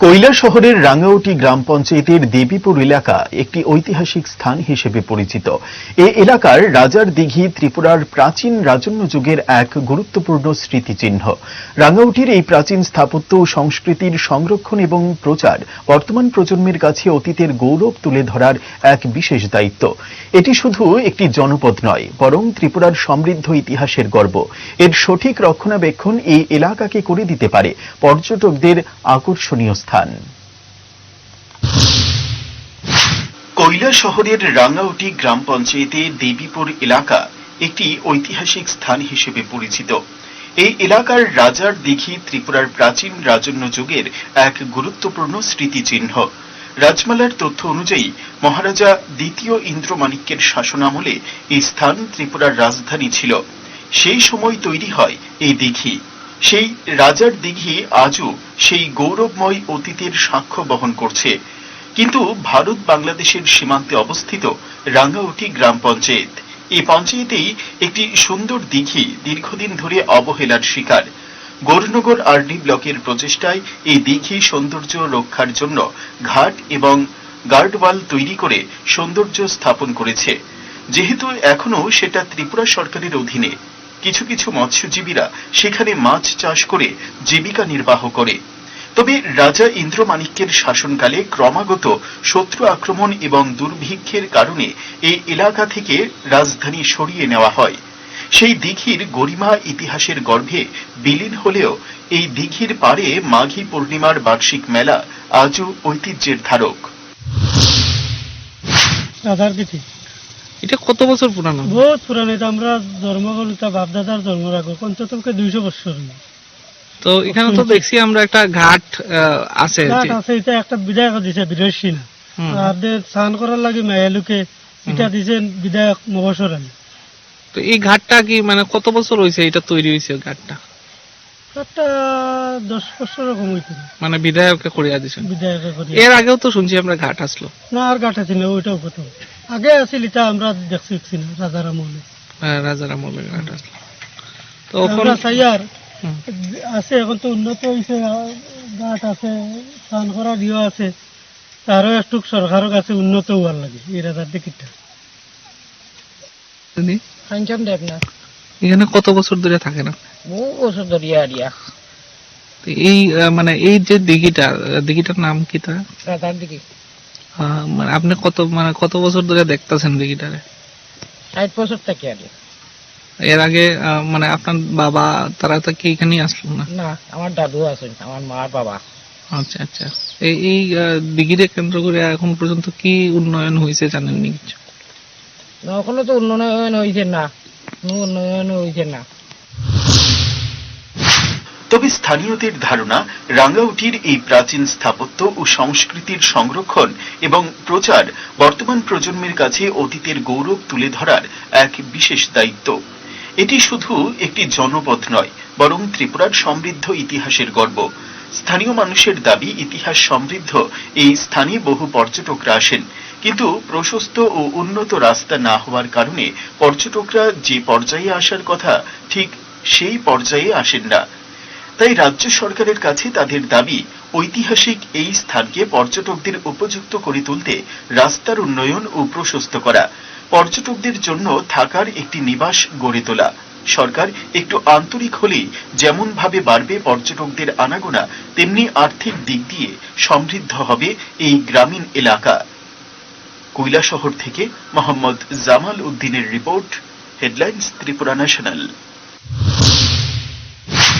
কৈলাসহরের রাঙ্গাউটি গ্রাম পঞ্চায়েতের দেবীপুর এলাকা একটি ঐতিহাসিক স্থান হিসেবে পরিচিত। এ এলাকার রাজার দিঘি ত্রিপুরার প্রাচীন রাজন্য যুগের এক গুরুত্বপূর্ণ স্মৃতিচিহ্ন। রাঙ্গাউটির এই প্রাচীন স্থাপত্য ও সংস্কৃতির সংরক্ষণ এবং প্রচার বর্তমান প্রজন্মের কাছে অতীতের গৌরব তুলে ধরার এক বিশেষ দায়িত্ব। এটি শুধু একটি জনপদ নয়, বরং ত্রিপুরার সমৃদ্ধ ইতিহাসের গর্ব। এর সঠিক রক্ষণাবেক্ষণ এই এলাকাকে করে দিতে পারে পর্যটকদের আকর্ষণীয় স্থান। কৈলাসহরের রাঙ্গাউটি গ্রাম পঞ্চায়েতের দেবীপুর এলাকা একটি ঐতিহাসিক স্থান হিসেবে পরিচিত। এই এলাকার রাজার দিঘি ত্রিপুরার প্রাচীন রাজন্য যুগের এক গুরুত্বপূর্ণ স্মৃতিচিহ্ন। রাজমালার তথ্য অনুযায়ী মহারাজা দ্বিতীয় ইন্দ্রমাণিক্যের শাসনামলে এই স্থান ত্রিপুরার রাজধানী ছিল। সেই সময় তৈরি হয় এই দিঘি। সেই রাজার দিঘি আজও সেই গৌরবময় অতীতের সাক্ষ্য বহন করছে। কিন্তু ভারত বাংলাদেশের সীমান্তে অবস্থিত রাঙ্গাউটি গ্রাম পঞ্চায়েত, এই পঞ্চায়েতেই একটি সুন্দর দিঘি দীর্ঘদিন ধরে অবহেলার শিকার। গৌরনগর আরডি ব্লকের প্রচেষ্টায় এই দিঘি সৌন্দর্য রক্ষার জন্য ঘাট এবং গার্ডওয়াল তৈরি করে সৌন্দর্য স্থাপন করেছে। যেহেতু এখনো সেটা ত্রিপুরা সরকারের অধীনে, কিছু কিছু মৎস্যজীবীরা সেখানে মাছ চাষ করে জীবিকা নির্বাহ করে। তবে রাজা ইন্দ্রমাণিক্যের শাসনকালে ক্রমাগত শত্রু আক্রমণ এবং দুর্ভিক্ষের কারণে এই এলাকা থেকে রাজধানী সরিয়ে নেওয়া হয়। সেই দিঘির গরিমা ইতিহাসের গর্ভে বিলীন হলেও এই দিঘির পাড়ে মাঘী পূর্ণিমার বার্ষিক মেলা আজও ঐতিহ্যের ধারক। এটা কত বছর পুরানো? বহুত পুরানো। এটা আমরা জন্ম করলে বাপদাদার জন্ম রাখবো অন্তত 200 বছর। তো এখানে তো দেখছি আমরা একটা ঘাট আছে। এটা একটা বিধায়ক দিছে বিদেশি না, আমাদের স্নান করার লাগে মেয়েলুকে এটা দিছেন বিধায়ক মবসর। তো এই ঘাটটা কি মানে কত বছর হয়েছে এটা তৈরি হয়েছে? ঘাটটা 10 বছর এরকম হইতো। মানে বিধায়ককে করিয়া দিছেন? বিধায়কে করিয়া। এর আগেও তো শুনছি আমরা ঘাট আসলো না, আর ঘাট আছে না, ওইটাও প্রথম। আগে আছিল, এটা আমরা দেখছি না রাজার আমলে। হ্যাঁ, রাজার আমলে ঘাট আসলো। তো আমরা চাই আর আছে, এখন তো উন্নত হয়েছে, ঘাট আছে, স্নান করার ইয়ে আছে, তারও একটু সরকারের কাছে উন্নত হওয়ার লাগে এই রাজার দিকটা। কাঞ্চন দেবনাথ। এখানে কত বছর ধরে থাকে না? বহু বছর ধরে আরিয়া। এই মানে এই যে দিঘিটার নাম কি? তা রাজার দিঘি। মানে আপনি কত বছর ধরে দেখতেছেন দিঘিটারে? 60 বছর থেকে আগে। এর আগে মানে আপনার বাবা তারা তো কি এখানেই আসলো না? না, আমার দাদু আছেন, আমার মার বাবা। আচ্ছা আচ্ছা। এই দিঘিরে কেন্দ্র করে এখন পর্যন্ত কি উন্নয়ন হয়েছে জানেননি কিছু? এখনো তো উন্নয়ন হয়েছে না, উন্নয়ন হয়েছে না। তবে স্থানীয়দের ধারণা, রাঙ্গাউটির এই প্রাচীন স্থাপত্য ও সংস্কৃতির সংরক্ষণ এবং প্রচার বর্তমান প্রজন্মের কাছে অতীতের গৌরব তুলে ধরার এক বিশেষ দায়িত্ব। এটি শুধু একটি জনপদ নয়, বরং ত্রিপুরার সমৃদ্ধ ইতিহাসের গর্ব। স্থানীয় মানুষের দাবি, ইতিহাস সমৃদ্ধ এই স্থানে বহু পর্যটকরা আসেন, কিন্তু প্রশস্ত ও উন্নত রাস্তা না হওয়ার কারণে পর্যটকরা যে পর্যায়ে আসার কথা ঠিক সেই পর্যায়ে আসেন না। তাই রাজ্য সরকারের কাছে তাদের দাবি, ঐতিহাসিক এই স্থানকে পর্যটকদের উপযুক্ত করে তুলতে রাস্তার উন্নয়ন ও প্রশস্ত করা, পর্যটকদের জন্য থাকার একটি নিবাস গড়ে তোলা। সরকার একটু আন্তরিক হলেই যেমন ভাবে বাড়বে পর্যটকদের আনাগোনা, তেমনি আর্থিক দিক দিয়ে সমৃদ্ধ হবে এই গ্রামীণ এলাকা। কৈলাসহর থেকে মোহাম্মদ জামাল উদ্দিনের রিপোর্ট, হেডলাইন্স ত্রিপুরা ন্যাশনাল।